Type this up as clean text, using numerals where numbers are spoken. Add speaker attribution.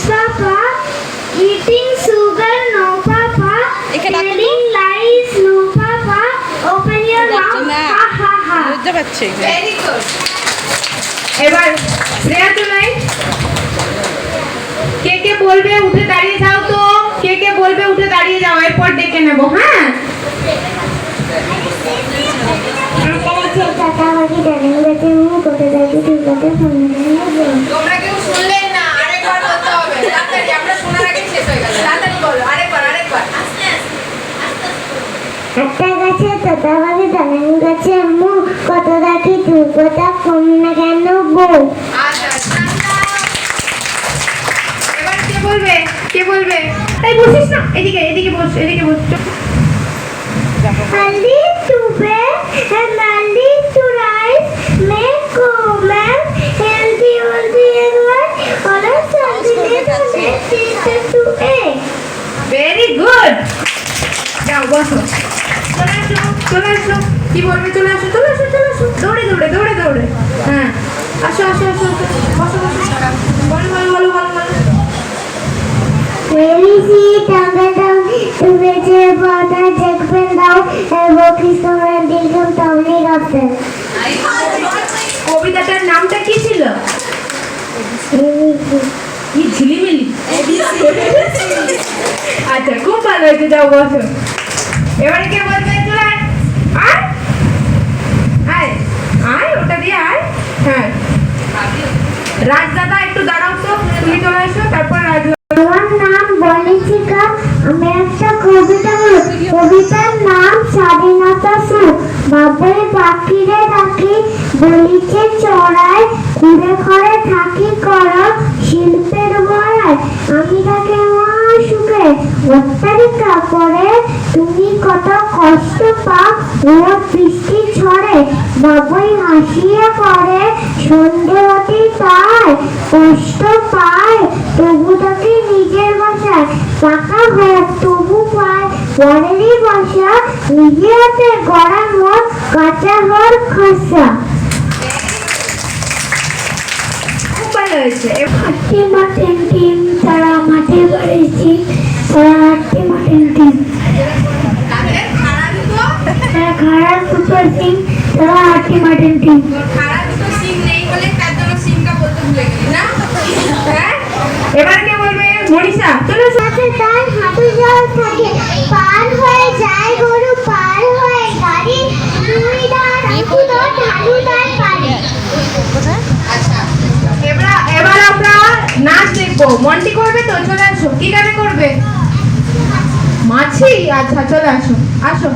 Speaker 1: Papa. Eating sugar, no Papa. Telling lies, no Papa. Open your mouth, ha ha ha.
Speaker 2: Very good. এবার শ্রেয়া চলাই কে বলবে উঠে দাঁড়িয়ে যাও তো কে বলবে উঠে দাঁড়িয়ে যাও এরপর ডেকে নেব হ্যাঁ তোমরা কেউ শুনলে না আরেকবার বলতে হবে তাড়াতাড়ি আমরা শোনার আগে শেষ হয়ে গেল তাড়াতাড়ি বলো আরেকবার আস্তে
Speaker 1: একটা গাছে তোতা পাখি দালান গাছে আম্মু কত রাখি তুই কথা কম না কেন বল
Speaker 2: এবার কে বলবে তাই বসিস না এদিকে বস
Speaker 1: Early to bed and early to rise, make woman healthy and right. All of something to egg.
Speaker 2: Very good. যাও বসো চলে আসো কি বলবে চলে আসো দৌড়ে হ্যাঁ আসো বসো বলো
Speaker 1: Very sweet, down, to which a brother Jack went down and woke his mother and did him tumbling upstairs.
Speaker 2: কবিতাটার নামটা কি ছিল কি ঝিলিমিলি আচ্ছা খুব ভালো হয়েছে যাও বসো এবারে কে বলবে চলে আয় ওটা দিয়ে আয় হ্যাঁ রাজদাদা একটু দাঁড়াও তো তুমি চলে এসো তারপর
Speaker 1: আমার নাম বলিচিকা আমি একটা কবিতা বলি কবিতার নাম স্বাধীনতা সুখ বাবুই পাখিরে ডাকি বলিছে চড়ায় ঘুরে ঘরে থাকি করা শিল্পের বড়ায় আমি তাকে সুখে অত্যারিকা করে তুমি কত কষ্ট পাও রোদ বৃষ্টি ছড়ে বাবুই হাসিয়া করে সন্ধে হতে তাই কষ্ট পায় তবু তাকে নিজের বাসায় পাকা হোক তবু পায় পরেরই বাসা নিজে হাতে গড়া হোক কাঁচা হর খাসা
Speaker 2: খুব ভালো হয়েছে
Speaker 1: আটটি মাঠের টিম তারা মাঠে বাড়িয়েছি তারা আটটি মাঠের টিম তারা খারাপ সুপার টিম তারা আটটি মাঠের টিম
Speaker 2: এবার কে বলবে মনীষা চলো
Speaker 1: সাথে তার হাঁটু জল থাকে পার হয়ে যায় গরু পার হয়ে গাড়ি দুই দাঁত ঢালুদার পারে
Speaker 2: এবার আমরা নাচ দেখবো মন্টি করবে তো চলে আসো কি গানে করবে মাছি আচ্ছা চলে আসো